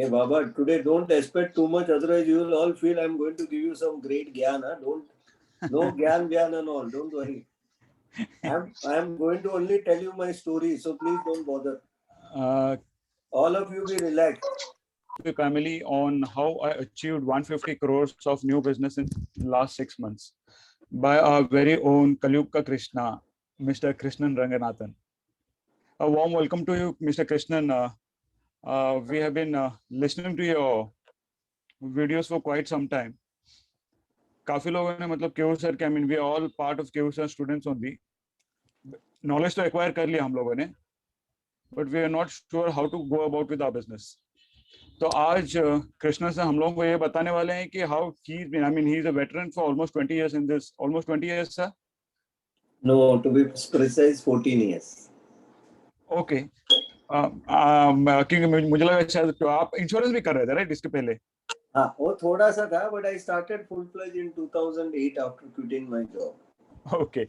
Hey Baba, today don't expect too much, otherwise you will all feel I'm going to give you some great gyan. Huh? No gyan and all. Don't worry. I'm going to only tell you my story, so please don't bother. Uh, All of you be relaxed. Kamili, on how I achieved 150 crores of new business in last 6 months by our very own Kalyuka Krishna, Mr. Krishnan Ranganathan. A warm welcome to you, Mr. Krishnan. We have been listening to your videos for quite some time. काफी लोगों ने मतलब KU sir के, I mean we are all part of KU sir students only. Knowledge तो acquire कर लिया हम लोगों ने, but we are not sure how to go about with our business. तो आज कृष्णा से हम लोगों को ये बताने वाले हैं कि how he, I mean he is a veteran for almost 20 years in this, almost 20 years sir. No, to be precise, 14 years. Okay. क्योंकि मुझे लगा शायद तो आप इंश्योरेंस भी कर रहे थे राइट इसके पहले. हाँ, वो थोड़ा सा था, but I started full fledged in 2008 after quitting my job. Okay.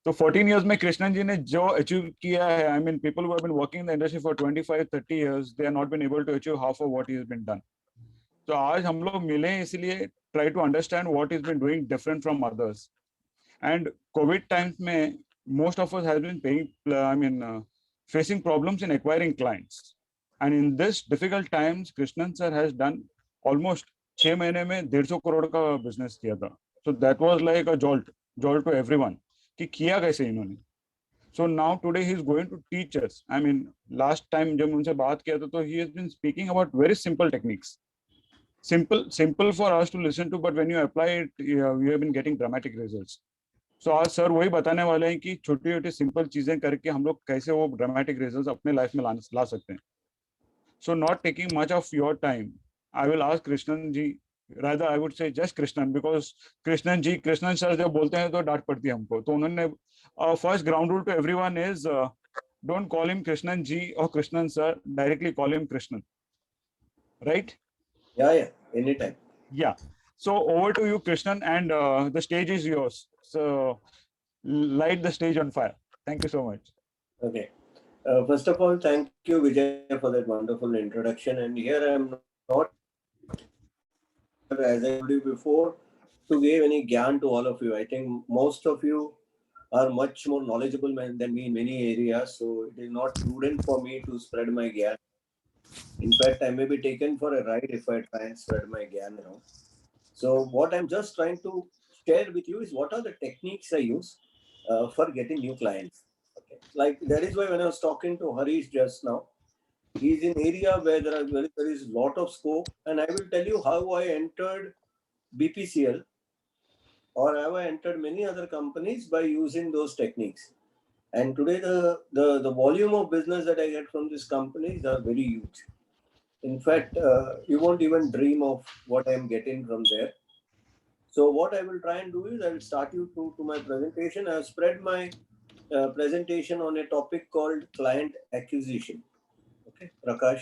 तो 14 years में कृष्णन जी ने जो अचीव किया है, I mean people who have been working in the industry for 25-30 years, they are not been able to achieve half of what he has been done. तो आज हम लोग मिले हैं इसलिए try to understand what he's been doing different from others. And COVID times में most of us has been facing problems in acquiring clients. And in this difficult times, Krishnan sir has done almost 6 महीने में 150 crore का business किया था. So that was like a jolt to everyone कि किया कैसे इन्होंने. So now today he is going to teach us. I mean last time जब उनसे बात किया था तो he has been speaking about very simple techniques. Simple for us to listen to, but when you apply it, you have been getting dramatic results. So आज sir वही बताने वाले हैं कि छोटी छोटी सिंपल चीजें करके हम लोग कैसे वो ड्रामेटिक रिजल्ट्स अपने लाइफ में ला सकते हैं. So not taking much of your time, I will ask Krishnan ji, rather I would say just Krishnan, because Krishnan sir जब बोलते हैं तो डांट पड़ती है हमको. तो उन्होंने first ground rule to everyone is don't call him Krishnan ji or Krishnan sir, directly call him Krishnan, right? Yeah, anytime. Yeah. So over to you, Krishnan, and the stage is yours. So light the stage on fire. Thank you so much. Okay. First of all, thank you, Vijay, for that wonderful introduction. And here I am not, as I told you before, to give any gyan to all of you. I think most of you are much more knowledgeable than me in many areas, so it is not prudent for me to spread my gyan. In fact, I may be taken for a ride if I try and spread my gyan around. So what I'm just trying to share with you is what are the techniques I use for getting new clients. Okay. Like that is why when I was talking to Harish just now, he is in area where there is lot of scope, and I will tell you how I entered BPCL or how I entered many other companies by using those techniques. And today the volume of business that I get from these companies are very huge. In fact, you won't even dream of what I'm getting from there. So what I will try and do is I will start you to my presentation. I have spread my presentation on a topic called client acquisition. Okay, Prakash.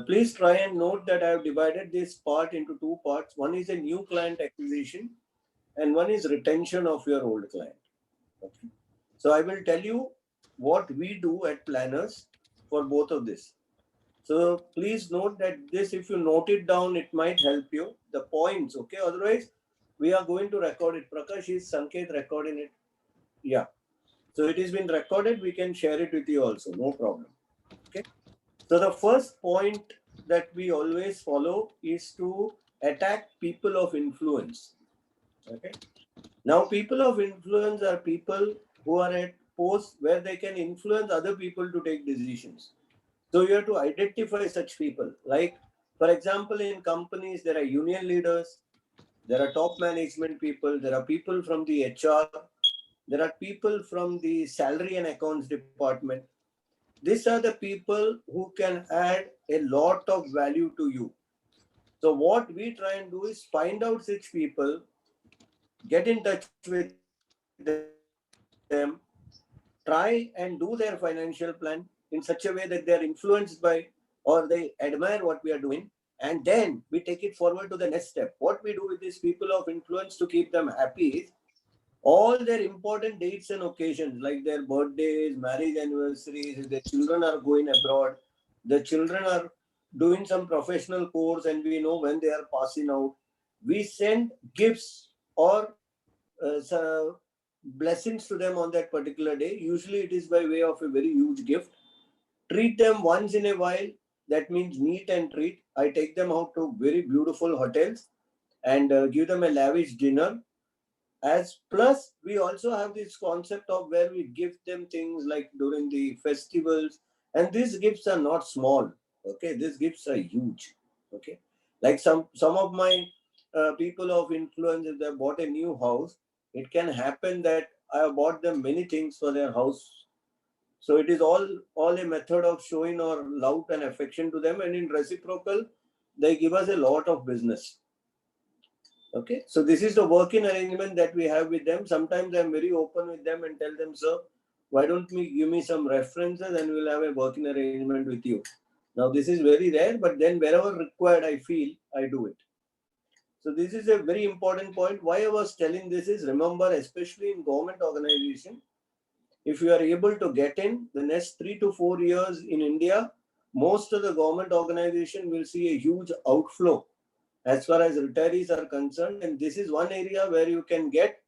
Please try and note that I have divided this part into two parts. One is a new client acquisition and one is retention of your old client. Okay. So I will tell you what we do at Planners for both of this. So please note that this, if you note it down, it might help you. The points, okay? Otherwise, we are going to record it. Prakash, is Sanket recording it? Yeah. So it has been recorded. We can share it with you also. No problem. Okay. So the first point that we always follow is to attack people of influence. Okay. Now, people of influence are people who are at posts where they can influence other people to take decisions. So you have to identify such people. Like, for example, in companies, there are union leaders, there are top management people, there are people from the HR, there are people from the salary and accounts department. These are the people who can add a lot of value to you. So what we try and do is find out such people, get in touch with them, try and do their financial plan in such a way that they are influenced by or they admire what we are doing. And then we take it forward to the next step. What we do with these people of influence to keep them happy is, okay, all their important dates and occasions like their birthdays, marriage anniversaries, if their children are going abroad, the children are doing some professional course and we know when they are passing out, we send gifts or blessings to them on that particular day. Usually it is by way of a very huge gift. Treat them once in a while. That means meet and treat. I take them out to very beautiful hotels and give them a lavish dinner. As plus, we also have this concept of where we give them things like during the festivals, and these gifts are not small. Okay, these gifts are huge. Okay, like some of my people of influence, if they bought a new house, it can happen that I have bought them many things for their house. So it is all a method of showing our love and affection to them, and in reciprocal, they give us a lot of business. Okay, so this is the working arrangement that we have with them. Sometimes I'm very open with them and tell them, sir, why don't we give me some references and we'll have a working arrangement with you. Now this is very rare, but then wherever required, I feel I do it. So this is a very important point. Why I was telling this is, remember, especially in government organization, if you are able to get in the next 3 to 4 years in India, most of the government organization will see a huge outflow as far as retirees are concerned. And this is one area where you can get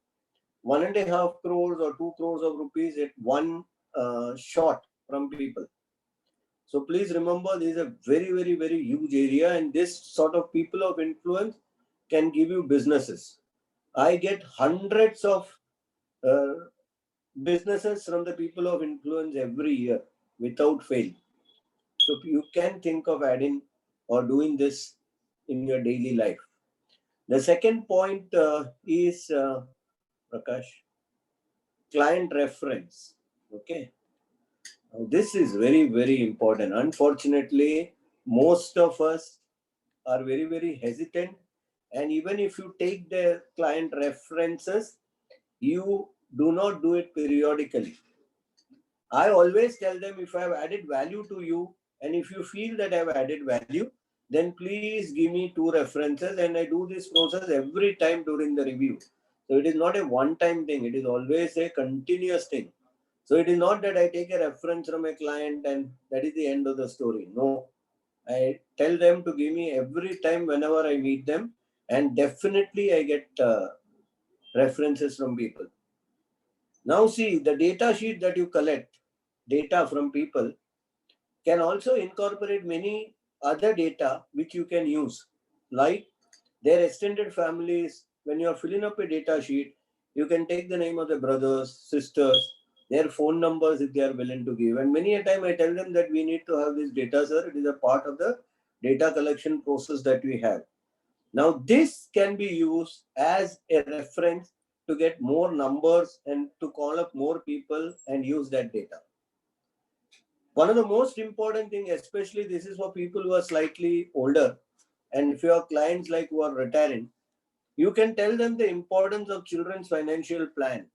1.5 crores or 2 crores of rupees at one shot from people. So please remember, this is a very, very, very huge area, and this sort of people of influence can give you businesses. I get hundreds of businesses from the people of influence every year without fail. So you can think of adding or doing this in your daily life. The second point is, Prakash, client reference. Okay. Now, this is very, very important. Unfortunately, most of us are very, very hesitant. And even if you take the client references, you do not do it periodically. I always tell them, if I have added value to you, and if you feel that I have added value, then please give me 2 references. And I do this process every time during the review. So it is not a one-time thing. It is always a continuous thing. So it is not that I take a reference from a client and that is the end of the story. No, I tell them to give me every time whenever I meet them, and definitely I get references from people. Now see, the data sheet that you collect, data from people, can also incorporate many other data which you can use, like their extended families. When you are filling up a data sheet, you can take the name of the brothers, sisters, their phone numbers if they are willing to give. And many a time I tell them that we need to have this data, sir. It is a part of the data collection process that we have. Now this can be used as a reference to get more numbers and to call up more people and use that data. One of the most important thing, especially this is for people who are slightly older, and if your clients like who are retiring, you can tell them the importance of children's financial plan.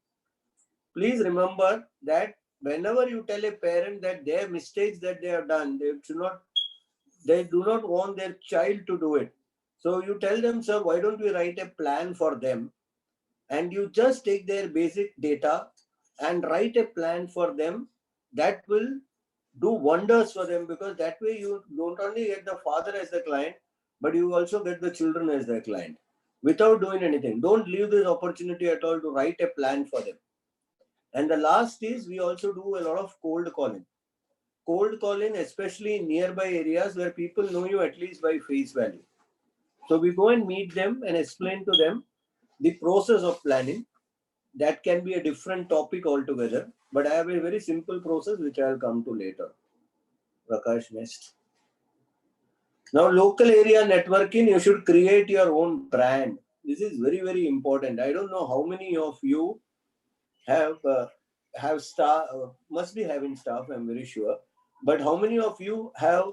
Please remember that whenever you tell a parent that their mistakes that they have done, they do not want their child to do it. So you tell them, sir, why don't we write a plan for them? And you just take their basic data and write a plan for them that will do wonders for them, because that way you don't only get the father as the client, but you also get the children as the client without doing anything. Don't leave this opportunity at all to write a plan for them. And the last is, we also do a lot of cold calling. Cold calling, especially in nearby areas where people know you at least by face value. So we go and meet them and explain to them the process of planning. That can be a different topic altogether, but I have a very simple process which I will come to later. Prakash, next. Now, local area networking, you should create your own brand. This is very, very important. I don't know how many of you have staff, must be having staff, I'm very sure. But how many of you have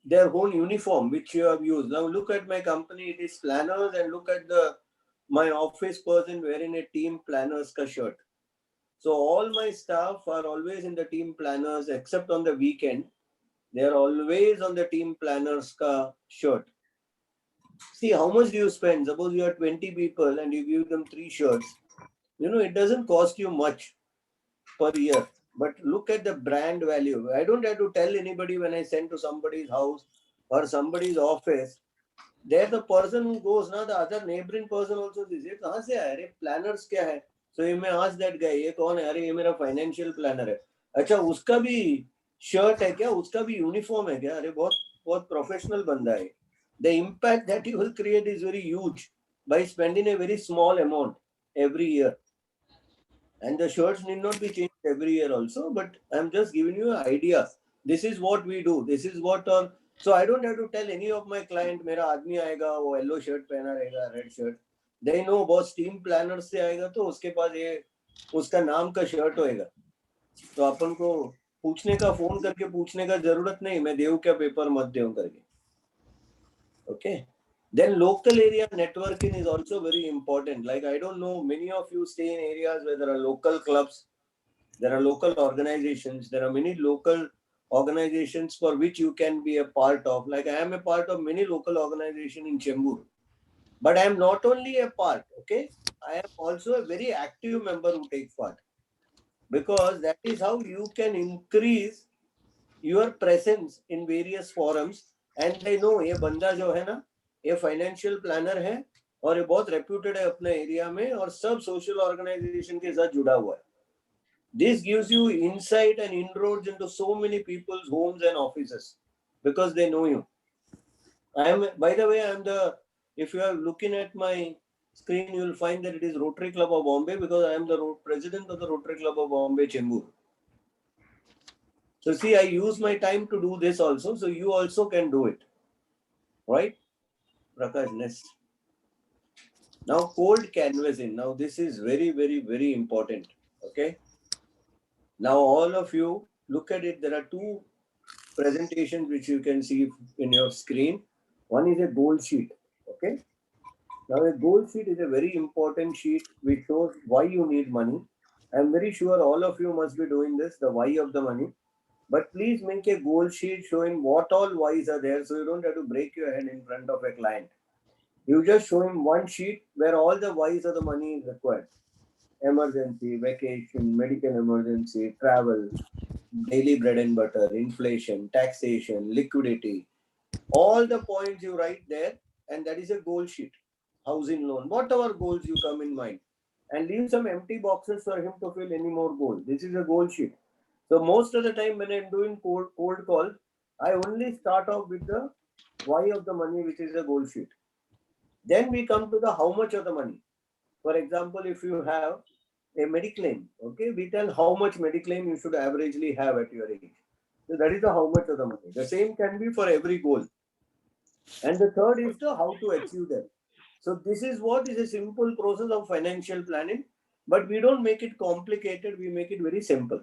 their own uniform which you have used? Now look at my company, it is planners, and look at my office person wearing a team planners ka shirt. So all my staff are always in the team planners, except on the weekend. They are always on the team planners ka shirt. See, how much do you spend? Suppose you have 20 people and you give them 3 shirts. it doesn't cost you much per year, but look at the brand value. I don't have to tell anybody when I send to somebody's house or somebody's office. There the person who goes, now the other neighboring person also says, ये कहाँ से आया रे, planners क्या है? So you may ask that guy, ये कौन है? अरे ये मेरा financial planner है. अच्छा उसका भी शर्ट है क्या? उसका भी यूनिफॉर्म है क्या? अरे बहुत बहुत प्रोफेशनल बंदा है. The impact that you will create is very huge by spending a very small amount every year. And the shirts need not be changed every year also, but I'm just giving you an idea. This is what we do. This is what our, so I don't have to tell any of my client, मेरा आदमी आएगा वो yellow shirt पहना रहेगा, red shirt. They know boss team planner से आएगा तो उसके पास ये उसका नाम का शर्ट होएगा. तो अपन को पूछने का, फोन करके पूछने का जरूरत नहीं, मैं देव क्या पेपर मत देव करके. Okay. Then local area networking is also very important. Like I don't know, many of you stay in areas where there are local clubs, there are local organizations, there are many local organizations for which you can be a part of. Like I am a part of many local organizations in Chembur. But I am not only a part, okay? I am also a very active member who takes part. Because that is how you can increase your presence in various forums. And they know ये बंदा जो है ना, ये financial planner है और ये बहुत रेप्यूटेड है अपने एरिया में और सब सोशल ऑर्गेनाइजेशन के साथ जुड़ा हुआ है. This gives you insight and inroads into so many people's homes and offices because they know you. I am, by the way, if you are looking at my screen, you will find that it is Rotary Club of Bombay because I am the president of the Rotary Club of Bombay, Chembur. So see, I use my time to do this also, so you also can do it. Right? Prakash, next. Now, cold canvassing. Now, this is very, very, very important. Okay. Now, all of you look at it. There are two presentations which you can see in your screen. One is a goal sheet. Okay. Now, a goal sheet is a very important sheet which shows why you need money. I'm very sure all of you must be doing this, the why of the money. But please make a goal sheet showing what all whys are there so you don't have to break your head in front of a client. You just show him one sheet where all the whys of the money is required. Emergency, vacation, medical emergency, travel, daily bread and butter, inflation, taxation, liquidity. All the points you write there, and that is a goal sheet. Housing loan, whatever goals you come in mind. And leave some empty boxes for him to fill any more goals. This is a goal sheet. So most of the time when I'm doing cold calls, I only start off with the why of the money, which is a goal sheet. Then we come to the how much of the money. For example, if you have a mediclaim, okay, we tell how much mediclaim you should averagely have at your age. So that is the how much of the money. The same can be for every goal. And the third is the how to achieve them. So this is what is a simple process of financial planning, but we don't make it complicated. We make it very simple.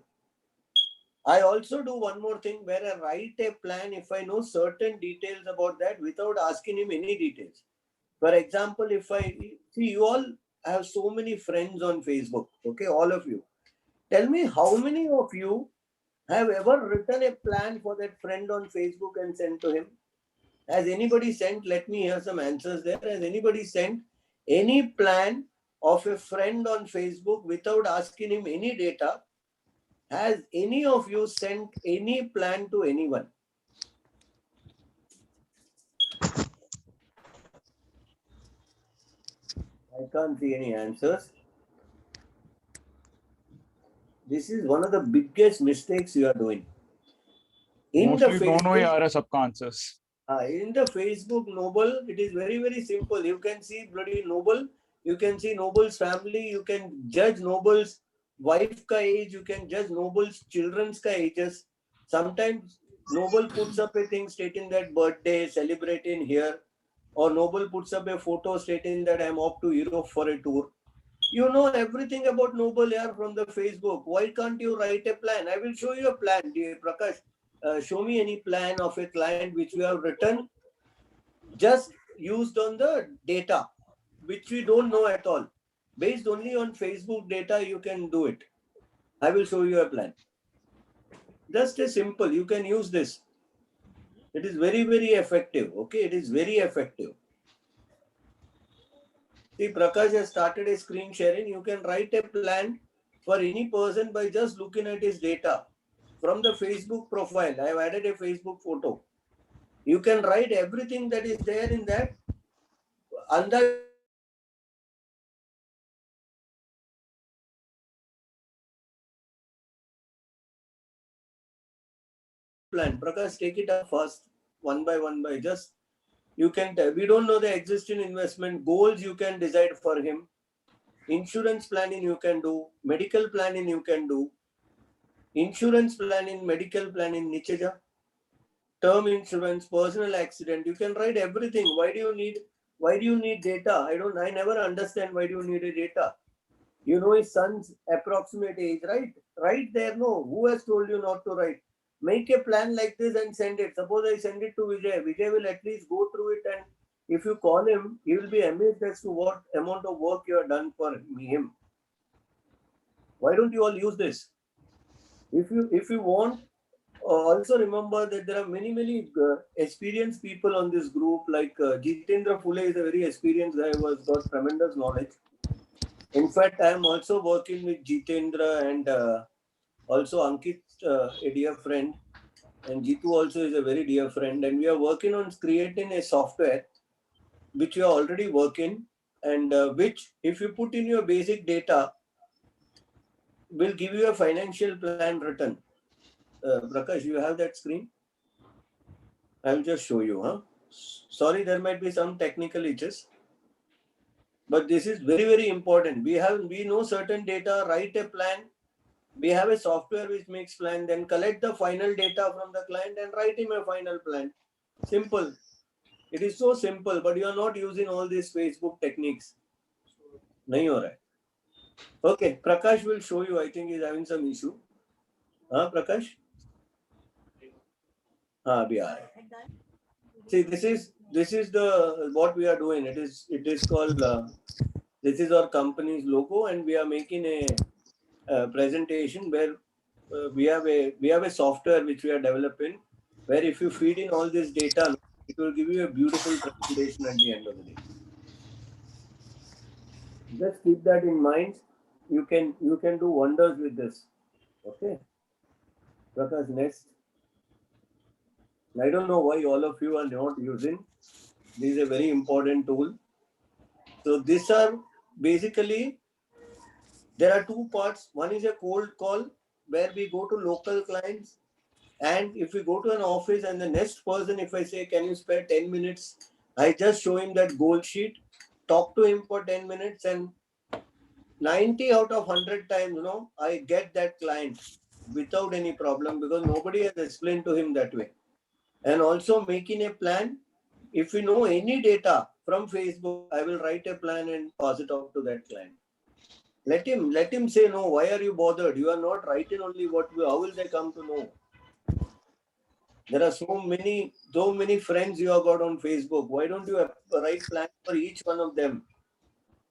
I also do one more thing where I write a plan if I know certain details about that without asking him any details. For example, if I see you all have so many friends on Facebook, okay, all of you. Tell me how many of you have ever written a plan for that friend on Facebook and sent to him? Has anybody sent? Let me hear some answers there. Has anybody sent any plan of a friend on Facebook without asking him any data? Has any of you sent any plan to anyone? I can't see any answers. This is one of the biggest mistakes you are doing. In Mostly the don't know Facebook, yaar sabka answers. in the Facebook Noble, it is very, very simple. You can see bloody Noble. You can see Noble's family. You can judge Noble's wife ka age. You can judge Noble's children's ka ages. Sometimes Noble puts up a thing stating that birthday, celebrating here. Or Noble puts up a photo stating that I'm off to Europe for a tour. You know everything about Noble here from the Facebook. Why can't you write a plan? I will show you a plan, dear Prakash. Show me any plan of a client which we have written just used on the data, which we don't know at all. Based only on Facebook data, you can do it. I will show you a plan. Just a simple, you can use this. It is very, very effective. Okay, it is very effective. See, Prakash has started a screen sharing. You can write a plan for any person by just looking at his data from the Facebook profile. I have added a Facebook photo. You can write everything that is there in that under plan. Prakash, take it up first, one by just you can tell. We don't know the existing investment goals. You can decide for him. Insurance planning you can do. Medical planning you can do. Insurance planning, medical planning, Nicheja. Term insurance, personal accident. You can write everything. Why do you need data? I never understand why do you need a data. You know his son's approximate age, right? Right there, no. Who has told you not to write? Make a plan like this and send it. Suppose I send it to Vijay. Vijay will at least go through it, and if you call him, he will be amazed as to what amount of work you have done for him. Why don't you all use this? If you want, also remember that there are many experienced people on this group. Like Jitendra Phule is a very experienced guy who has got tremendous knowledge. In fact, I am also working with Jitendra and also Ankit, a dear friend, and Jitu also is a very dear friend, and we are working on creating a software which we are already working, and which, if you put in your basic data, will give you a financial plan written. Prakash, you have that screen? I'll just show you. Sorry, there might be some technical issues, but this is very important. We know certain data, write a plan. We have a software which makes plan, then collect the final data from the client and write him a final plan. Simple. It is so simple, but you are not using all these Facebook techniques. Nahi ho raha hai. Okay, Prakash will show you. I think he's having some issue. Prakash? Abhi aa raha hai. See, this is the what we are doing. It is called. This is our company's logo, and we are making a presentation where we have a software which we are developing, where if you feed in all this data, it will give you a beautiful presentation at the end of the day. Just keep that in mind. You can do wonders with this. Okay. Prakash, next. I don't know why all of you are not using. This is a very important tool. So these are basically, there are two parts. One is a cold call where we go to local clients, and if we go to an office and the next person, if I say, can you spare 10 minutes? I just show him that goal sheet, talk to him for 10 minutes, and 90 out of 100 times, I get that client without any problem because nobody has explained to him that way. And also making a plan. If you know any data from Facebook, I will write a plan and pass it off to that client. Let him say, no, why are you bothered? You are not writing only how will they come to know? There are so many friends you have got on Facebook. Why don't you write plan for each one of them?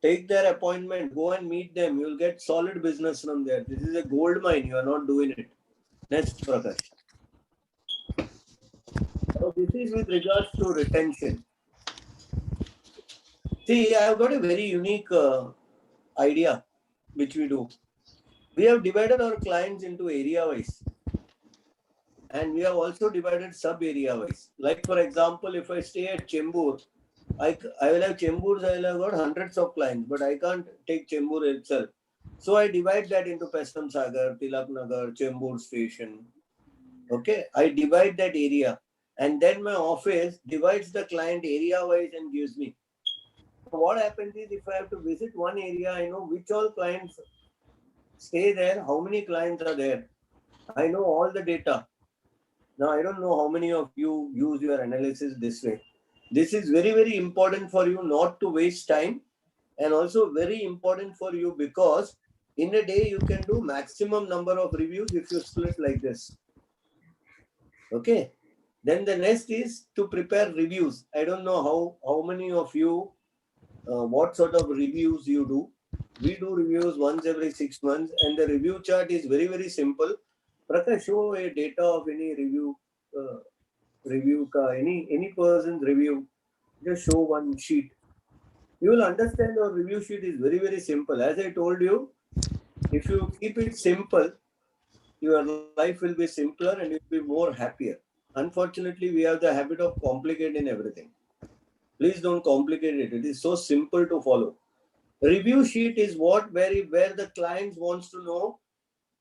Take their appointment, go and meet them. You'll get solid business from there. This is a gold mine. You are not doing it. Next, Prakash. So this is with regards to retention. See, I have got a very unique idea which we do. We have divided our clients into area wise, and we have also divided sub area wise. Like for example, if I stay at Chembur, I will have Chembur, I will have got hundreds of clients, but I can't take Chembur itself. So I divide that into Pestam Sagar, Tilak Nagar, Chembur station. Okay, I divide that area, and then my office divides the client area wise and gives me. So what happens is, if I have to visit one area, I know which all clients stay there, how many clients are there. I know all the data. Now, I don't know how many of you use your analysis this way. This is very important for you not to waste time, and also very important for you because in a day you can do maximum number of reviews if you split like this. Okay. Then the next is to prepare reviews. I don't know how many of you, what sort of reviews you do. We do reviews once every 6 months, and the review chart is very simple. Prakash, show a data of any review, any person's review. Just show one sheet. You will understand your review sheet is very, very simple. As I told you, if you keep it simple, your life will be simpler and you'll be more happier. Unfortunately, we have the habit of complicating everything. Please don't complicate it. It is so simple to follow. Review sheet is what where the client wants to know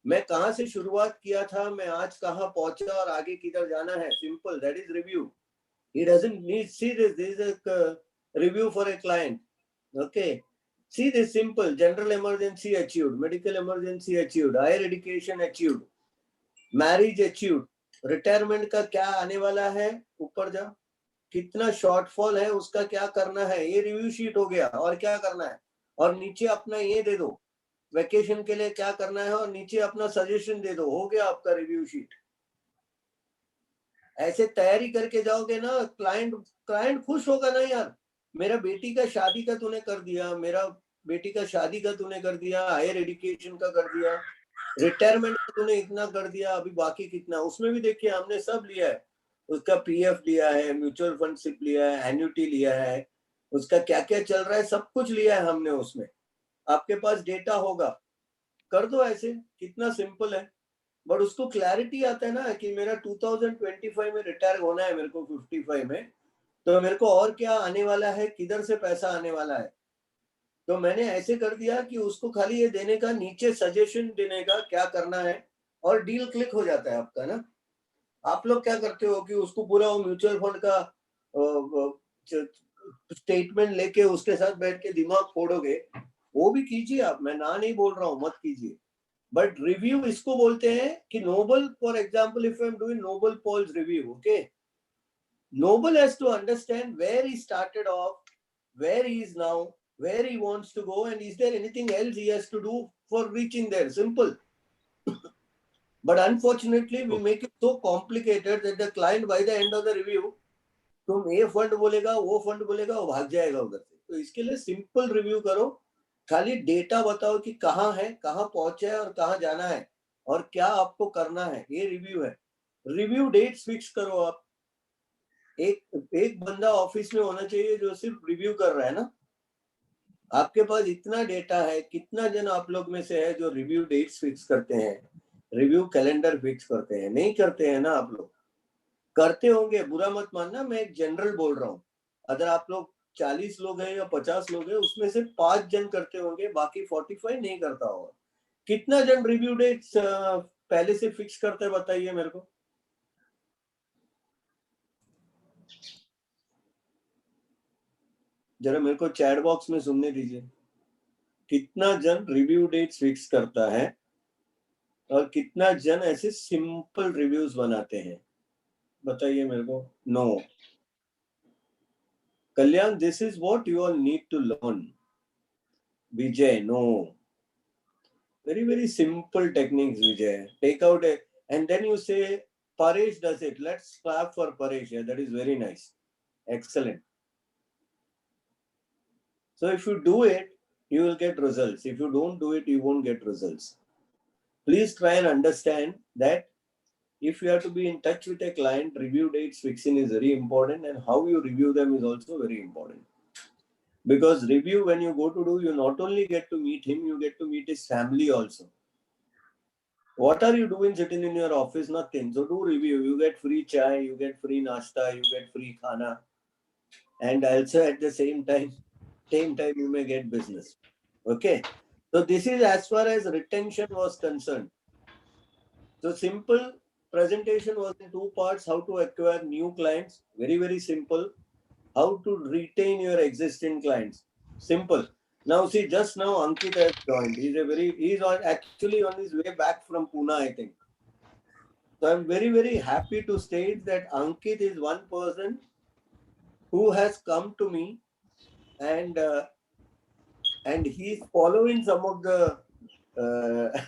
मैं कहां से शुरुआत किया था, मैं आज कहां पहुंचा और आगे किधर जाना है. Simple. That is review. He doesn't need see this. This is a review for a client. Okay. See this simple. General emergency achieved. Medical emergency achieved. Higher education achieved. Marriage achieved. Retirement का क्या आने वाला है, ऊपर जा. कितना shortfall है, उसका क्या करना है, ये रिव्यू शीट हो गया. और क्या करना है, और नीचे अपना ये दे दो, वेकेशन के लिए क्या करना है, और नीचे अपना सजेशन दे दो. हो गया आपका रिव्यू शीट. ऐसे तैयारी करके जाओगे ना, क्लाइंट खुश होगा ना. यार मेरा बेटी का शादी का तूने कर दिया, मेरा बेटी का शादी का तूने कर दिया, हायर एजुकेशन का कर दिया, रिटायरमेंट का तूने इतना कर दिया, अभी बाकी कितना. उसमें भी देखिए हमने सब लिया है. उसका पीएफ लिया है, म्यूचुअल फंड सिप लिया है, एन्युटी लिया है, उसका क्या क्या चल रहा है, सब कुछ लिया है हमने उसमें. आपके पास डेटा होगा, कर दो ऐसे. कितना सिंपल है. बट उसको क्लैरिटी आता है ना कि मेरा 2025 में रिटायर होना है, मेरे को 55 में, तो मेरे को और क्या आने वाला है, किधर से पैसा आने वाला है. तो मैंने ऐसे कर दिया कि उसको खाली ये देने का, नीचे सजेशन देने का क्या करना है, और डील क्लिक हो जाता है आपका ना. आप लोग क्या करते हो कि उसको पूरा म्यूचुअल फंड का स्टेटमेंट लेके उसके साथ बैठ के दिमाग फोड़ोगे. वो भी कीजिए आप, मैं ना नहीं बोल रहा हूँ, मत कीजिए. बट रिव्यू इसको बोलते हैं कि noble, for example if I am doing noble Paul's review, okay, Noble has to understand where he started off, where he is now, where he wants to go, and is there anything else he has to do for reaching there. Simple. But unfortunately, we make it so complicated that the client, by the end of the review, तुम ये fund बोलेगा, वो fund बोलेगा, वो भाग जाएगा उधर से. तो इसके लिए सिंपल रिव्यू करो. खाली डेटा बताओ कि कहाँ है, कहाँ पहुंचे है और कहाँ जाना है और क्या आपको करना है. ये रिव्यू है. रिव्यू डेट्स फिक्स करो आप. एक बंदा ऑफिस में होना चाहिए जो सिर्फ रिव्यू कर रहा है ना. आपके पास इतना डेटा है, कितना जन आप लोग में से है जो रिव्यू डेट्स फिक्स करते हैं, रिव्यू कैलेंडर फिक्स करते हैं. नहीं करते हैं ना आप लोग. करते होंगे, बुरा मत मानना, मैं एक जनरल बोल रहा हूँ. अगर आप लोग 40 लोग हैं या 50 लोग हैं, उसमें से 5 जन करते होंगे, बाकी 45 नहीं करता होगा. कितना जन रिव्यू डेट्स पहले से फिक्स करते हैं, बताइए मेरे को. जरा मेरे को चैट बॉक्स में सुनने दीजिए. कितना जन रिव्यू डेट्स फिक्स करता है और कितना जन ऐसे सिंपल रिव्यूज बनाते हैं, बताइए मेरे को. No. Kalyan, this is what you all need to learn. Vijay, no. Very, very simple techniques, Vijay. Take out a, and then you say, Paresh does it. Let's clap for Paresh. Yeah, that is very nice. Excellent. So if you do it, you will get results. If you don't do it, you won't get results. Please try and understand that if you have to be in touch with a client, review dates fixing is very important, and how you review them is also very important. Because review, when you go to do, you not only get to meet him, you get to meet his family also. What are you doing sitting in your office? Nothing. So do review. You get free chai, you get free nashta, you get free khana. And also at the same time you may get business. Okay. So this is as far as retention was concerned. So simple presentation was in 2 parts. How to acquire new clients. Very, very simple. How to retain your existing clients. Simple. Now see, just now Ankit has joined. He's actually on his way back from Pune, I think. So I'm very, very happy to state that Ankit is one person who has come to me and he's following some of the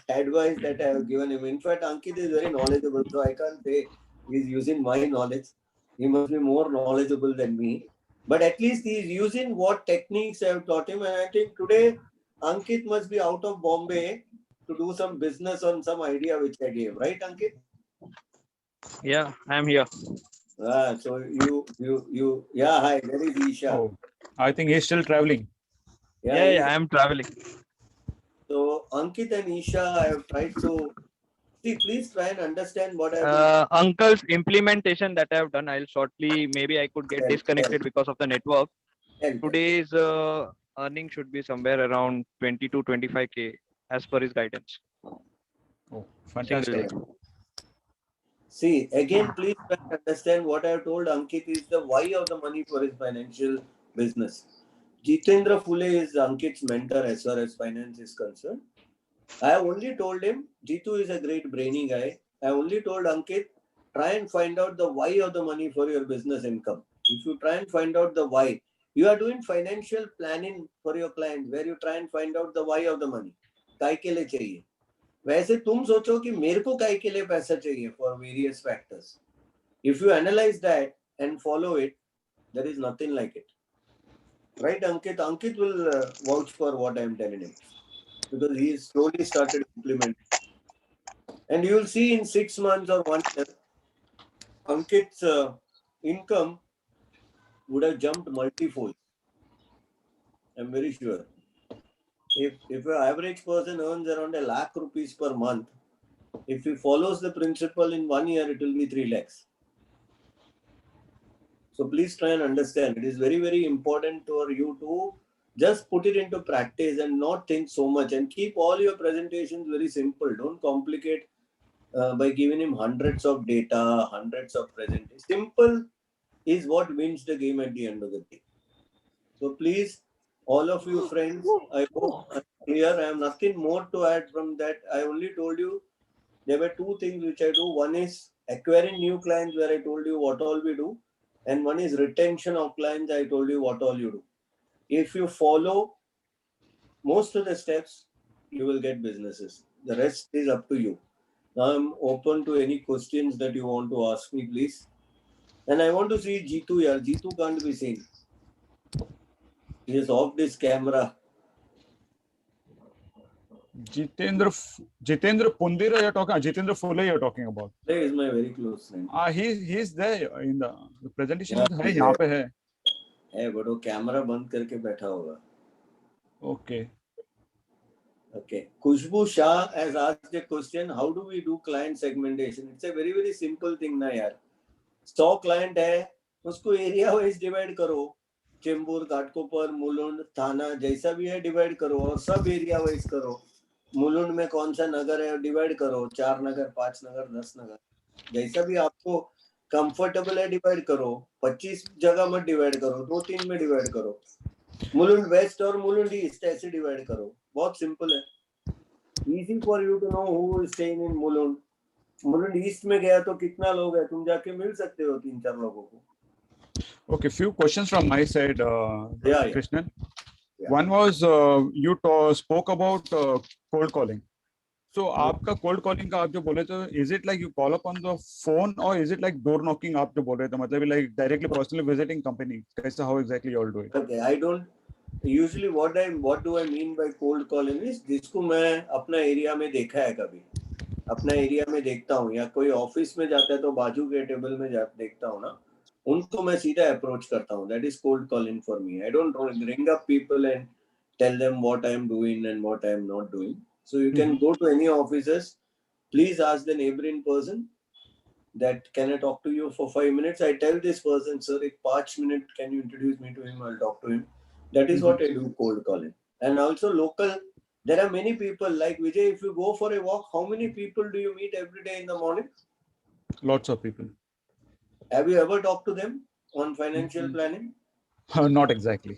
advice that I have given him. In fact, Ankit is very knowledgeable, so I can't say he's using my knowledge. He must be more knowledgeable than me. But at least he's using what techniques I have taught him. And I think today Ankit must be out of Bombay to do some business on some idea which I gave. Right, Ankit? Yeah, I'm here. So you, yeah, hi, there is Isha. Oh, I think he's still traveling. Yeah, I am traveling. So Ankit and Isha, I have tried to see. Please try and understand what I have Uncle's implementation that I have done, I'll shortly, maybe I could get been disconnected because of the network. tell. Today's earning should be somewhere around 20 to 25K as per his guidance. Oh, Single day. fantastic. See, again, please try and understand what I have told Ankit is the why of the money for his financial business. Jitendra Phule is Ankit's mentor as far as finance is concerned. I have only told him, Jitu is a great brainy guy. I only told Ankit, try and find out the why of the money for your business income. If you try and find out the why, you are doing financial planning for your clients where you try and find out the why of the money. काय के लिए चाहिए वैसे तुम सोचो कि मेरे को काय के लिए पैसा चाहिए for various factors if you analyse that and follow it there is nothing like it right Ankit will vouch for what I am telling him because he slowly started implementing. And you will see in 6 months or 1 year, Ankit's income would have jumped multifold. I'm very sure. If an average person earns around a lakh rupees per month, if he follows the principle in 1 year, it will be 3 lakhs. So please try and understand. It is very, very important for you to just put it into practice and not think so much and keep all your presentations very simple. Don't complicate by giving him hundreds of data, hundreds of presentations. Simple is what wins the game at the end of the day. So please, all of you friends, I hope I'm clear. I have nothing more to add from that. I only told you there were two things which I do. One is acquiring new clients where I told you what all we do. And one is retention of clients. I told you what all you do. If you follow most of the steps, you will get businesses. The rest is up to you. Now I'm open to any questions that you want to ask me, please. And I want to see Jitu here. Jitu can't be seen. He is off this camera. Jitendra Pundira you're talking, Jitendra Phule you're talking about. He is my very close friend. He's there in the presentation. Yeah, है he's यहाँ पे there. है. but वो camera बंद करके बैठा होगा. Okay. Okay. Khushbu Shah has asked a question. How do we do client segmentation? It's a very, very simple thing ना यार. 100 client है, उसको area wise divide करो. चेंबूर, घाटकोपर, मुलुंड, थाना जैसा भी है डिवाइड करो और सब एरिया वाइज करो. मुलुंड में कौन सा नगर है डिवाइड करो. 4 नगर, 5 नगर, 10 नगर. जैसा भी आपको कंफर्टेबल है डिवाइड करो. 25 जगह मत डिवाइड करो. 2-3 में डिवाइड करो. मुलुंड वेस्ट और मुलुंड ईस्ट ऐसे डिवाइड करो. बहुत सिंपल है. Easy for you to know who is staying in Mulund. Mulund east में गया तो कितना लोग है तुम जाके मिल सकते हो 3-4 लोगों को. Okay, few questions from my side, Yeah. Krishnan. Yeah. One was you spoke about cold calling. So आपका cold calling का आप जो बोले तो is it like you call up on the phone or is it like door knocking आप जो बोल रहे थे मतलब like directly personally visiting company कैसा how exactly you all do it? Okay, I don't usually what do I mean by cold calling is जिसको मैं अपना एरिया में देखा है कभी अपना एरिया में देखता हूँ या कोई ऑफिस में जाता है तो बाजू के टेबल में देखता हूँ ना उनको मैं सीधा अप्रोच करता हूँ. That is cold calling for me. I don't ring up people and tell them what I am doing and what I am not doing. So you can go to any offices. Please ask the neighboring person that can I talk to you for 5 minutes. I tell this person, sir, in 5 minutes, can you introduce me to him? I'll talk to him. That is what I do cold calling. And also local, there are many people like Vijay. If you go for a walk, how many people do you meet every day in the morning? Lots of people. Have you ever talked to them on financial planning? Not exactly.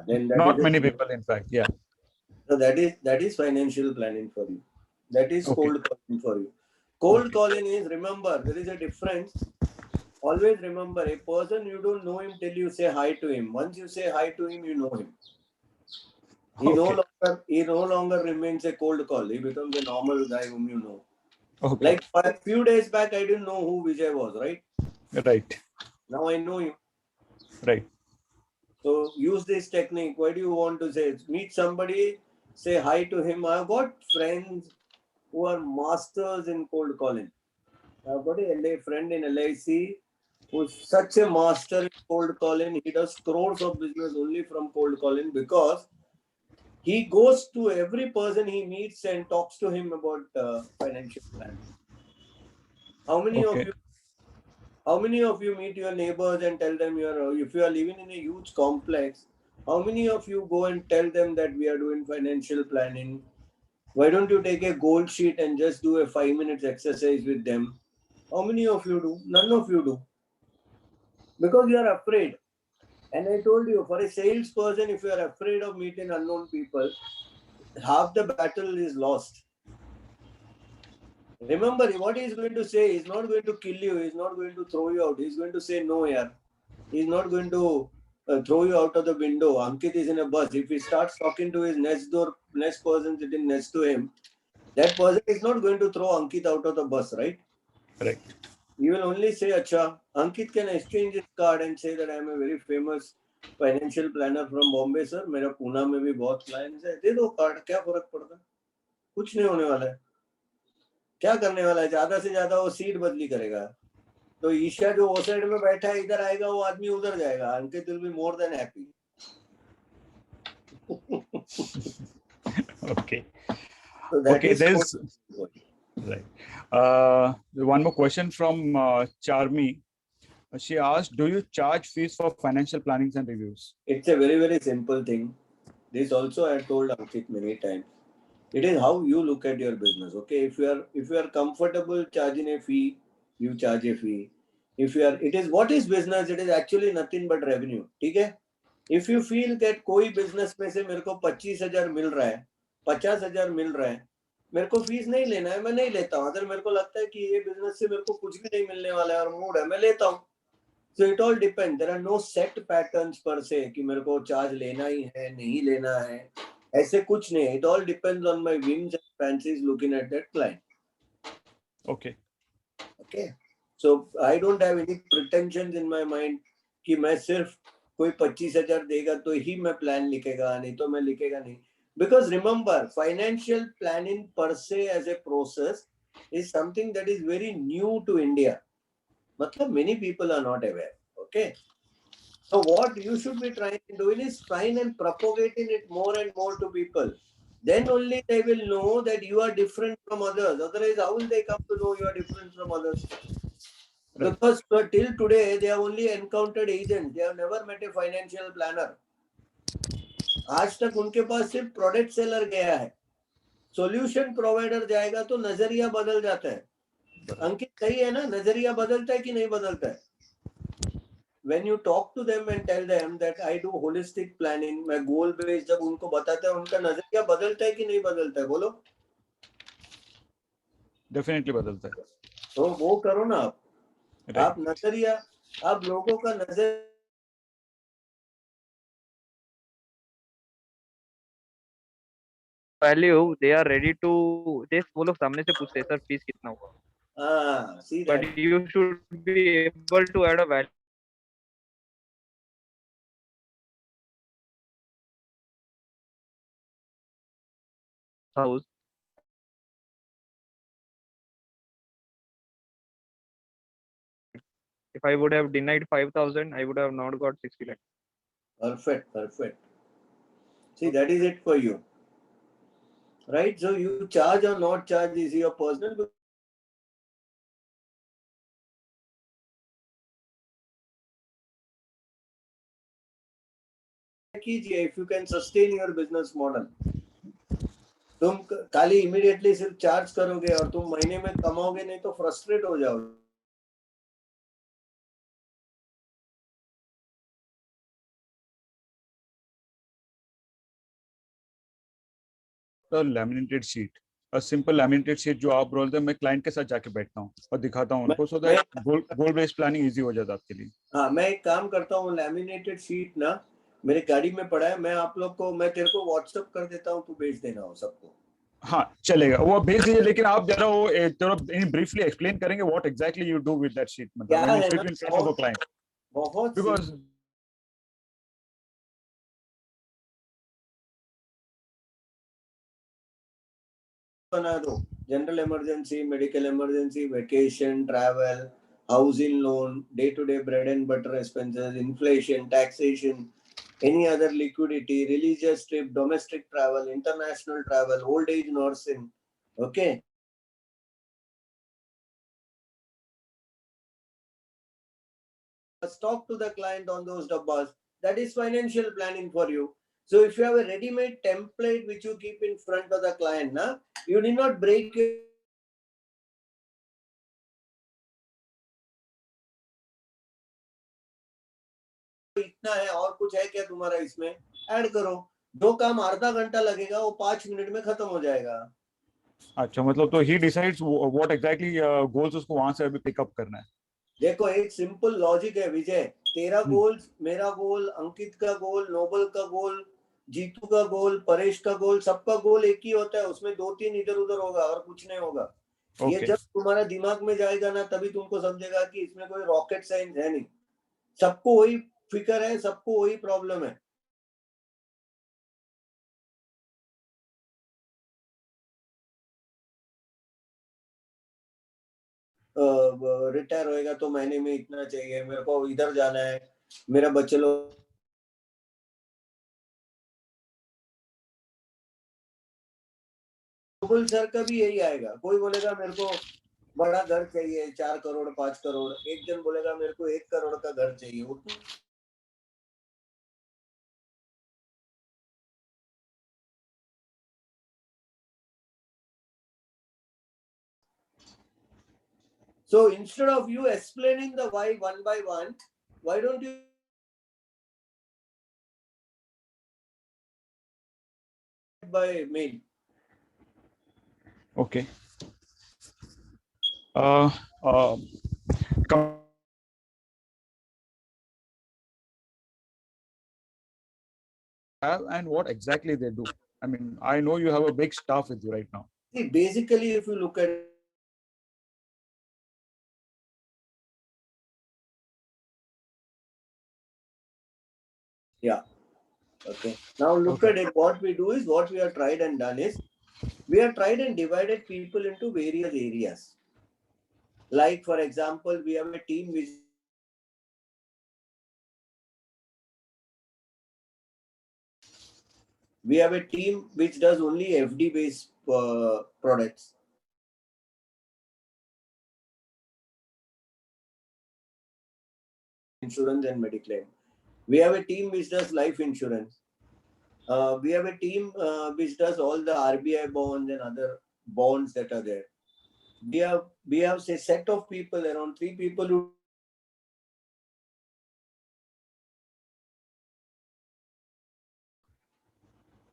Then that Not is many people, in fact. Yeah. So that is financial planning for you. That is Okay. cold calling for you. Cold Okay. calling is, remember, there is a difference. Always remember, a person you don't know him till you say hi to him. Once you say hi to him, you know him. He no longer remains a cold call. He becomes a normal guy whom you know. Okay. Like a few days back, I didn't know who Vijay was, right? Right. Now I know him. Right. So use this technique. Why do you want to say? Meet somebody, say hi to him. I've got friends who are masters in cold calling. I've got a friend in LIC who's such a master in cold calling. He does crores of business only from cold calling because He goes to every person he meets and talks to him about financial planning. How many of Okay. you? How many of you meet your neighbors and tell them if you are living in a huge complex? How many of you go and tell them that we are doing financial planning? Why don't you take a gold sheet and just do a 5 minutes exercise with them? How many of you do? None of you do. Because you are afraid. And I told you, for a salesperson, if you are afraid of meeting unknown people, half the battle is lost. Remember, what he is going to say is not going to kill you, he's not going to throw you out, he's going to say no, yaar. He's not going to throw you out of the window. Ankit is in a bus. If he starts talking to his next person sitting next to him, that person is not going to throw Ankit out of the bus, right? Correct. He will only say, Acha, Ankit can exchange his card and say that I am a very famous financial planner from Bombay, sir. मेरा पूना में भी बहुत clients है. दे दो card, क्या फर्क पड़ता है? कुछ नहीं होने वाला है. क्या करने वाला है? ज्यादा से ज्यादा वो सीट बदली करेगा. तो ईशा जो वो साइड में बैठा है इधर आएगा, वो आदमी उधर जाएगा. अंकित will be more than happy. Okay. So that Okay, is there's right. One more question from Charmi. She asked, "Do you charge fees for financial plannings and reviews?" It's a very, very simple thing. This also I told Ankit many times. It is how you look at your business. Okay, if you are comfortable charging a fee, you charge a fee. If you are, it is what is business? It is actually nothing but revenue. ठीक है? If you feel that कोई business में से मेरे को 25,000 मिल रहा है, 50,000 मिल रहा है, मेरे को फीस नहीं लेना है, मैं नहीं लेता हूँ. अगर मेरे को लगता है कि ये बिजनेस से मेरे को कुछ भी नहीं मिलने वाला है और मूड है, मैं लेता हूँ. So it all depends. There are no set patterns per se कि मेरे को चार्ज लेना ही है, नहीं लेना है. ऐसे कुछ नहीं. It all depends on my whims and fancies looking at that client. Okay. Okay. So I don't have any pretensions in my mind कि मैं सिर्फ कोई 25,000 देगा तो ही मैं प्लान लिखेगा, नहीं तो मैं लिखेगा नहीं. Because remember, financial planning per se as a process is something that is very new to India. मतलब many people are not aware. Okay. So what you should be trying to do is trying and propagating it more and more to people. Then only they will know that you are different from others. Otherwise, how will they come to know you are different from others? Right. Because till today, they have only encountered agents. They have never met a financial planner. आज तक उनके पास सिर्फ product seller गया है. Solution provider जाएगा तो नजरिया बदल जाता है. अंकित सही है ना? नजरिया बदलता है कि नहीं बदलता है? When you talk to them and tell them that I do holistic planning, मैं goal based जब उनको बताता है, उनका नजरिया बदलता है कि नहीं बदलता है? बोलो. Definitely बदलता है. तो वो करो ना आप. Right. आप नजरिया, आप लोगों का नजर Value, they are ready to. This वो लोग सामने से पूछते हैं, सर फीस कितना हुआ? see But that. you should be able to add a value. House. If I would have denied 5,000, I would have not got 60 lakh. Perfect, perfect. See, that is it for you. Right? So you charge or not charge is your personal. कीजिए if you can sustain your business model. तुम खाली immediately सिर्फ charge करोगे और तुम महीने में कमाओगे नहीं तो फ्रस्ट्रेट हो जाओगे. तो laminated sheet, a simple laminated sheet जो आप बोलते हैं, मैं क्लाइंट के साथ जाके बैठता हूँ और दिखाता हूँ उनको, so that goal based planning easy हो जाता है आपके लिए. हाँ, मैं एक काम करता हूँ, लैमिनेटेड शीट ना मेरे गाड़ी में पड़ा है, मैं आप लोग को, मैं तेरे को व्हाट्सएप कर देता हूँ, तू भेज देना हो सबको. हाँ चलेगा, वो भेज दीजिए, लेकिन आप जरा वो थोड़ा ब्रीफली एक्सप्लेन करेंगे what exactly you do with that sheet, मतलब when you sit in front of a client. बहुत Because बना दो. General emergency, medical emergency, vacation, travel, housing loan, day to day bread and butter expenses, inflation, taxation, any other liquidity, religious trip, domestic travel, international travel, old age nursing. Okay. Talk to the client on those dabbas. That is financial planning for you. So if you have a ready-made template which you keep in front of the client, na, you need not break your इतना है और कुछ है क्या तुम्हारा इसमें add करो. जो काम आधा घंटा लगेगा वो 5 मिनट में खत्म हो जाएगा. अच्छा, मतलब तो he decides what exactly goals उसको वहां से अभी पिकअप करना है. देखो एक सिंपल लॉजिक है विजय. तेरा गोल, मेरा गोल, अंकित का गोल, नोबल का गोल, जीतू का गोल, परेश का गोल, सबका गोल एक ही होता है. उसमें 2-3 इधर उधर होगा और कुछ नहीं होगा. ये Okay. जब तुम्हारा दिमाग में जाएगा ना तभी तुमको समझेगा कि इसमें कोई रॉकेट साइंस है नहीं. सबको वही फिक्र है, सबको वही प्रॉब्लम है. रिटायर होएगा तो महीने में इतना चाहिए, मेरे को इधर जाना है, मेरा बच्चे लोग. नोबल सर का भी यही आएगा. कोई बोलेगा मेरे को बड़ा घर चाहिए, 4 करोड़ 5 करोड़. एक जन बोलेगा मेरे को 1 करोड़ का घर चाहिए. So instead of you explaining the why one by one, why don't you by mail? Okay. Com- and what exactly they do? I mean, I know you have a big staff with you right now. See, basically, if you look at yeah, okay. Now look Okay. at it. What we do is what we have tried and done is we have tried and divided people into various areas. Like for example, we have a team which does only FD based products. Insurance and Mediclaim. We have a team which does life insurance. We have a team which does all the RBI bonds and other bonds that are there. We have a set of people, around 3 people who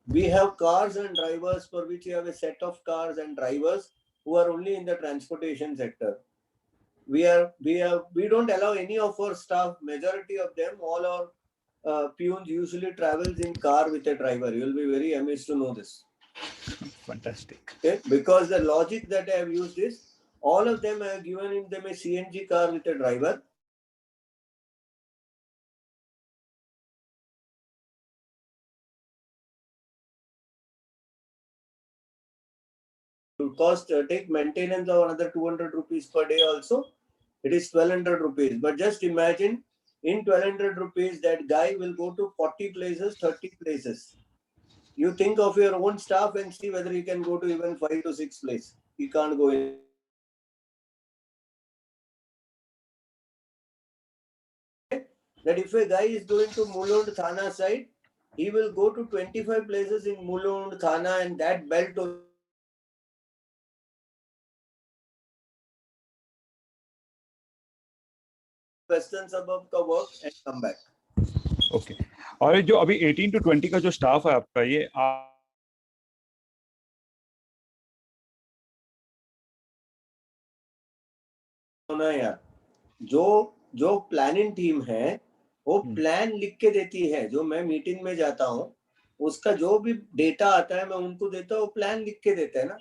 we have cars and drivers for which we have a set of cars and drivers who are only in the transportation sector. We don't allow any of our staff, majority of them, all our peons usually travels in car with a driver. You will be very amazed to know this. Fantastic. Okay? Because the logic that I have used is all of them I have given them a CNG car with a driver. To cost take maintenance of another 200 rupees per day also. It is 1200 rupees. But just imagine in 1200 rupees that guy will go to 40 places, 30 places. You think of your own staff and see whether he can go to even 5 to 6 places. He can't go in. That if a guy is going to Mulund Thana side, he will go to 25 places in Mulund, Thana and that belt of western suburb का work and come back. Okay. और ये जो अभी 18 to 20 का जो staff है आपका, ये ना यार, जो प्लानिंग टीम है वो प्लान लिख के देती है. जो मैं मीटिंग में जाता हूँ उसका जो भी डेटा आता है मैं उनको देता हूँ. प्लान लिख के देता है ना.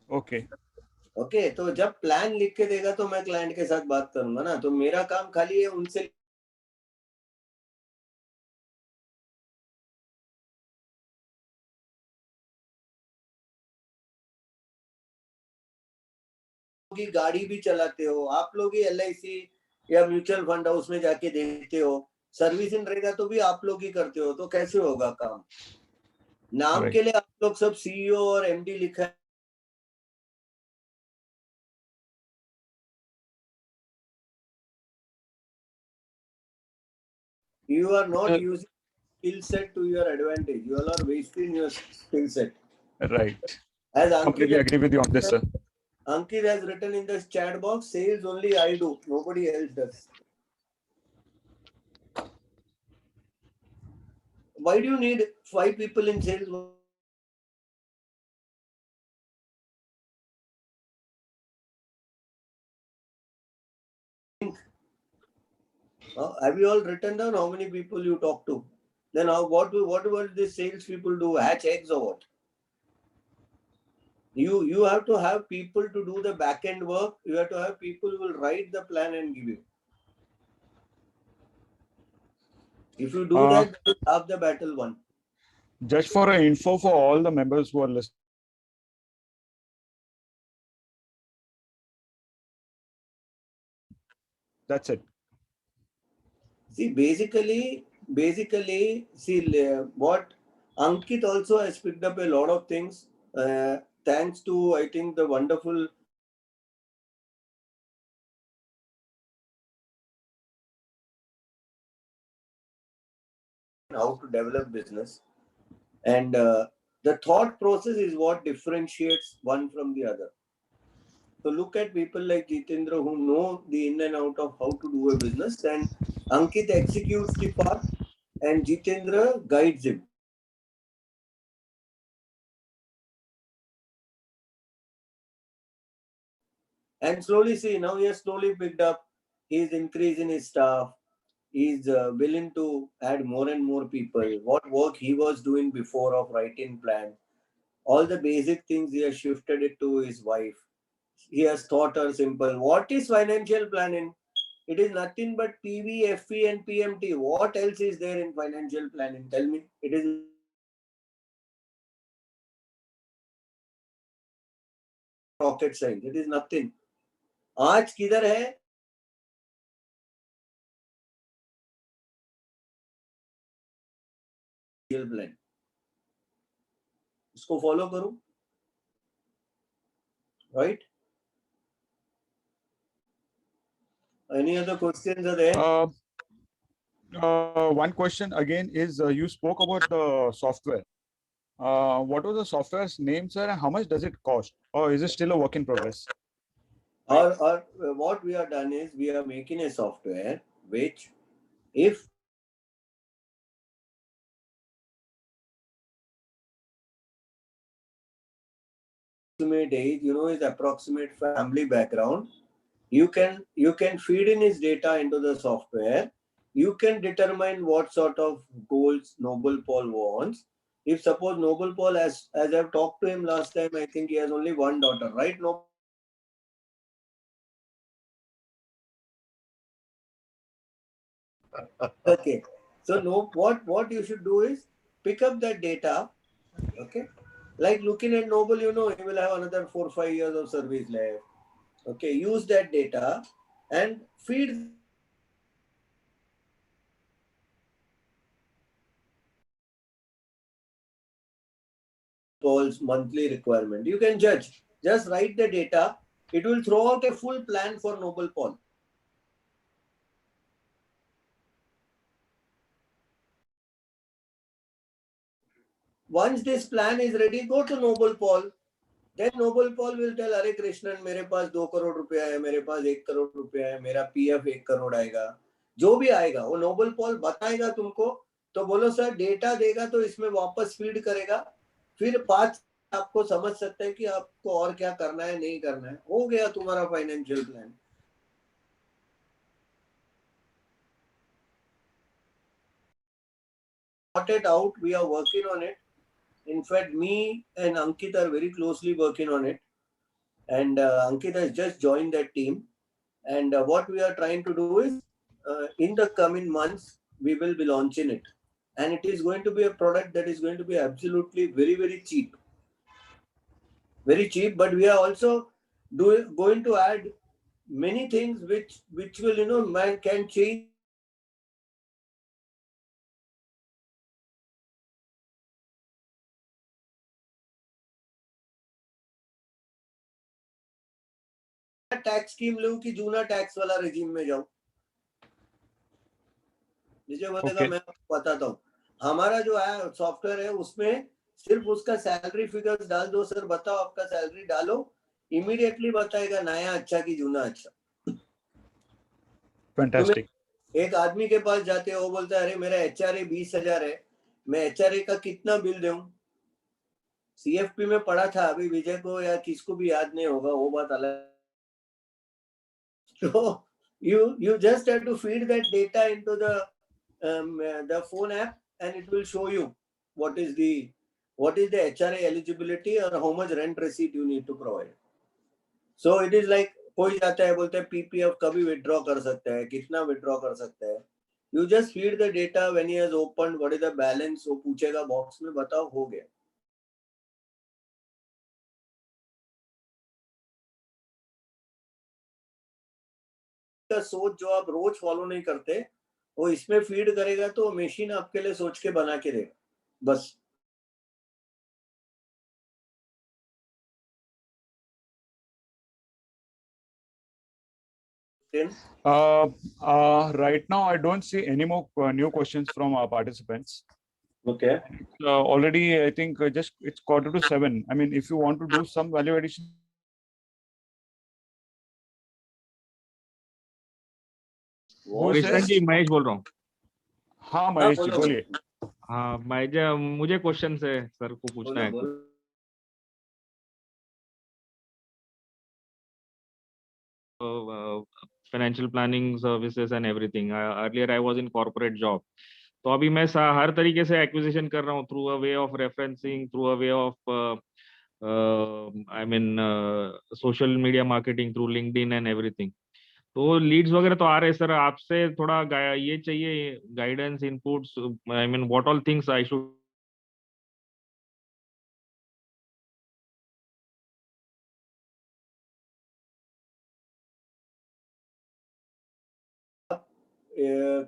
ओके. तो जब प्लान लिख के देगा तो मैं क्लाइंट के साथ बात करूंगा ना. तो मेरा काम खाली है उनसे की गाड़ी भी चलाते हो आप लोग ही LIC या म्यूचुअल फंड हाउस में जाके देखते हो सर्विसिंग रहेगा तो भी आप लोग ही करते हो, तो कैसे होगा काम? नाम Right. के लिए आप लोग सब सीईओ और एमडी लिखा है. You are not using skill set to your advantage. You all are wasting your skill set. Right. As Completely agree with you on this, sir. Ankit has written in the chat box, sales only I do, nobody else does. Why do you need 5 people in sales? Have you all written down how many people you talk to? Then what will these sales people do? Hatch eggs or what? You have to have people to do the back end work. You have to have people who will write the plan and give you. If you do that, you have the battle won. Just for an info for all the members who are listening. That's it. See, basically, what Ankit also has picked up a lot of things, thanks to, I think, the wonderful how to develop business. And the thought process is what differentiates one from the other. So look at people like Jitendra who know the in and out of how to do a business, and Ankit executes the part and Jitendra guides him. And slowly, see, now he has slowly picked up, he's increasing his staff, he's willing to add more and more people. What work he was doing before of writing plan, all the basic things he has shifted it to his wife. He has taught her simple. What is financial planning? It is nothing but PV, FE and PMT. What else is there in financial planning? Tell me. It is rocket science. It is nothing. आज किधर है? Plan. इसको follow करो. Right? Any other questions are there? One question again is you spoke about the software. What was the software's name, sir, and how much does it cost? Or is it still a work in progress? Or what we have done is we are making a software which, if approximate age, his approximate family background, you can feed in his data into the software. You can determine what sort of goals Noble Paul wants. If suppose Noble Paul, as I've talked to him last time, I think he has only one daughter, right? No. Okay. So what you should do is pick up that data. Okay. Like looking at Noble, he will have another 4 or 5 years of service left. Okay. Use that data and feed Paul's monthly requirement. You can judge. Just write the data. It will throw out a full plan for Noble Paul. Once this plan is ready, go to Noble Paul. Then Noble Paul will tell, अरे कृष्णन मेरे पास 2 करोड़ रुपया है, मेरे पास 1 करोड़ रुपया है, मेरा PF 1 crore आएगा, जो भी आएगा वो नोबल पॉल बताएगा तुमको. तो बोलो सर डेटा देगा तो इसमें वापस फीड करेगा. फिर 5 आपको समझ सकता है कि आपको और क्या करना है, नहीं करना है. हो गया तुम्हारा financial plan. It out, we are working on it. In fact, me and Ankit are very closely working on it, and Ankit has just joined that team. And what we are trying to do is, in the coming months, we will be launching it, and it is going to be a product that is going to be absolutely very cheap, very cheap. But we are also going to add many things which will man can change tax scheme लूं कि जूना tax वाला regime में जाऊं? विजय बोलेगा Okay. मैं आपको बताता हूँ। हमारा जो है सॉफ्टवेयर है उसमें सिर्फ उसका सैलरी फिगर्स डाल दो, सर बताओ आपका सैलरी डालो, इमीडिएटली बताएगा नया अच्छा कि जूना अच्छा। Fantastic. एक आदमी के पास जाते हो, वो बोलता है अरे मेरा HRA 20,000 है, मैं HRA का कितना बिल दूं? CFP में पढ़ा था, अभी विजय को या किसको भी याद नहीं होगा, वो बात अलग। So you just have to feed that data into the phone app and it will show you what is the HRA eligibility or how much rent receipt you need to provide. So it is like कोई जाता है बोलता है PPF कभी withdraw कर सकता है, कितना विड्रॉ कर सकता है, you just feed the data when he has opened what is the balance, वो पूछेगा बॉक्स में, बताओ हो गया। का सोच जो आप रोज फॉलो नहीं करते वो इसमें फीड करेगा तो मशीन आपके लिए सोच के बना के देगा बस। Right now, I don't see any more new questions from our participants. Okay. Already, I think just it's 6:45. I mean, if you want to do some value addition. Krishnan जी, महेश बोल रहा हूँ। हाँ महेश जी बोलिए। हाँ मुझे क्वेश्चन है सर को पूछना है। Financial planning services and everything. Earlier I was in corporate job. तो अभी मैं हर तरीके से एक्विजिशन कर रहा हूँ through a way of referencing, through a way of I mean social media marketing, through LinkedIn and everything. तो लीड्स वगैरह तो आ रहे हैं सर। आपसे थोड़ा ये चाहिए guidance, inputs, I mean what all things I should.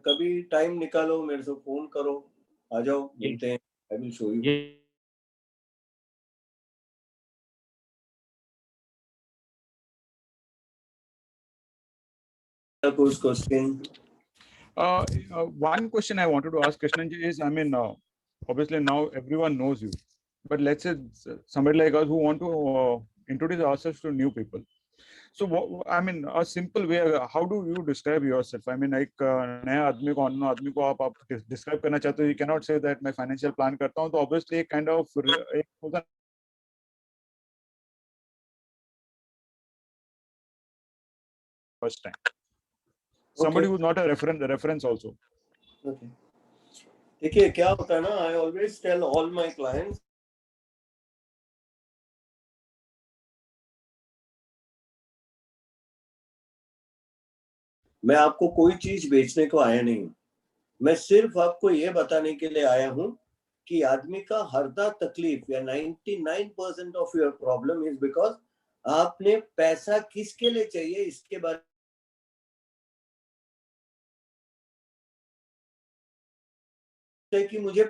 कभी टाइम निकालो, मेरे से फोन करो, आ जाओ, मिलते हैं, I will show you. Question. One question I wanted to ask Krishnan ji is, I mean, obviously now everyone knows you, but let's say somebody like us who want to introduce ourselves to new people. So, I mean, a simple way, how do you describe yourself? I mean, like नया आदमी को, अन्य आदमी को आप describe करना चाहते हो, you cannot say that मैं financial plan करता हूँ, तो obviously एक kind of एक first time. Somebody who's not a reference also. Okay. देखिए क्या होता है ना, I always tell all my clients, मैं आपको कोई चीज बेचने को आया नहीं हूं, मैं सिर्फ आपको ये बताने के लिए आया हूं कि आदमी का हरदा तकलीफ या 99% of your problem is because आपने पैसा किसके लिए चाहिए इसके बारे में कि मुझे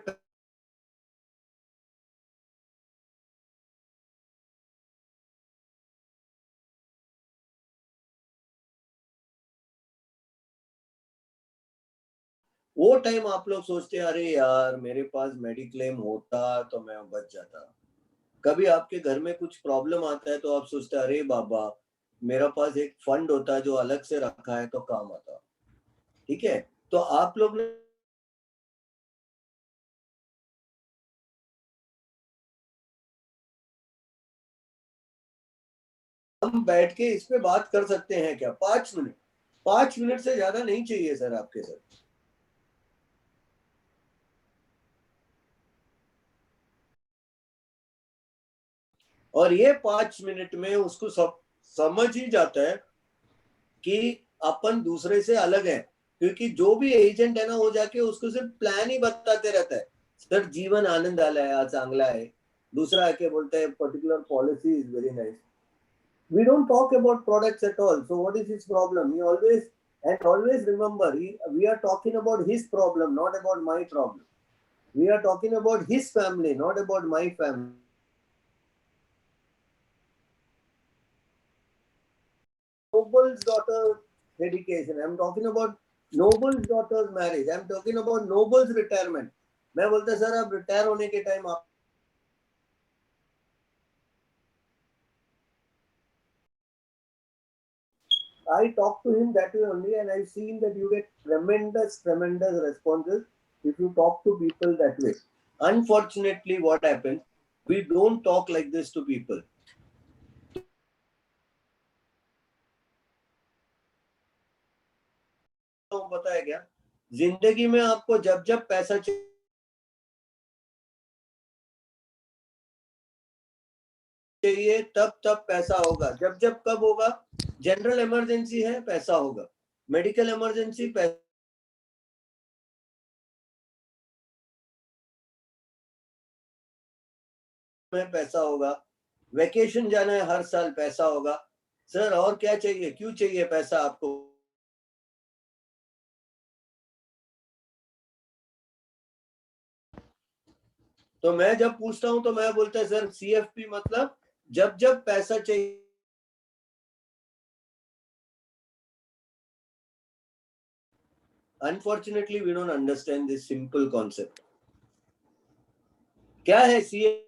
वो टाइम आप लोग सोचते हैं अरे यार मेरे पास मेडिक्लेम होता तो मैं बच जाता। कभी आपके घर में कुछ प्रॉब्लम आता है तो आप सोचते हैं अरे बाबा मेरा पास एक फंड होता जो अलग से रखा है तो काम आता। ठीक है, तो आप लोग ने हम बैठ के इस पे बात कर सकते हैं क्या? 5 मिनट, 5 मिनट से ज्यादा नहीं चाहिए सर आपके सर। और ये 5 मिनट में उसको सब समझ ही जाता है कि अपन दूसरे से अलग है, क्योंकि जो भी एजेंट है ना वो जाके उसको सिर्फ प्लान ही बताते रहता है, सर जीवन आनंद आला है, आज चांगला है। दूसरा आके बोलता है particular policy is very nice. We don't talk about products at all. So what is his problem? He always remember, we are talking about his problem, not about my problem. We are talking about his family, not about my family. noble's daughter dedication. I'm talking about noble's daughter's marriage. I'm talking about noble's retirement. मैं बोलता sir आप retire होने के time आप I talk to him that way only, and I've seen that you get tremendous responses if you talk to people that way. Unfortunately, what happens, we don't talk like this to people. पता है क्या, जिंदगी में आपको जब जब पैसा चाहिए तब तब पैसा होगा. जब जब कब होगा? जनरल इमरजेंसी है, पैसा होगा. मेडिकल इमरजेंसी में पैसा होगा. वेकेशन जाना है हर साल, पैसा होगा. सर और क्या चाहिए, क्यों चाहिए पैसा आपको? तो मैं जब पूछता हूं तो मैं बोलता है सर CFP मतलब जब जब पैसा चाहिए. Unfortunately, we don't understand this simple concept. क्या है CFP?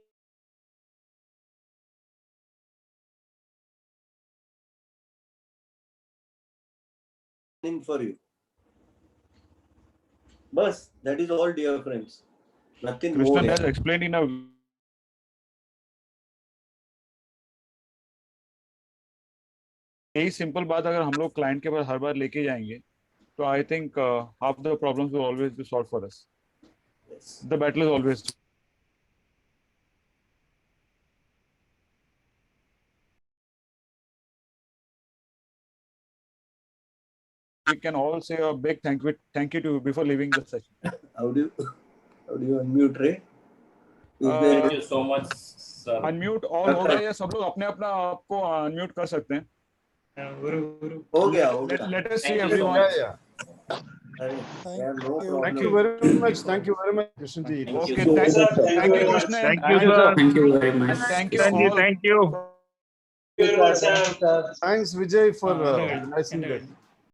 For you. Bas, that is all, dear friends. Nothing more. Krishnan has explained in a यही सिंपल बात अगर हम लोग क्लाइंट के पास हर बार लेके जाएंगे तो I think half the problems will always be solved for us. Yes. The battle is always we can all say a big thank you to you before leaving the session. How do you unmute, Ray? Thank you so much, sir. Unmute all हो गया या सब लोग अपने अपना आपको unmute कर सकते हैं? हो गया. Let us see Thank you so everyone. much. Thank you very much. Thank you very much, Krishnan ji. Okay, you, thank sir. you, Krishnan. Thank you, sir. Thank you very much. And thank you Thank you. all. Thank you. Thank you very much, sir. Thanks, Vijay, for organizing that.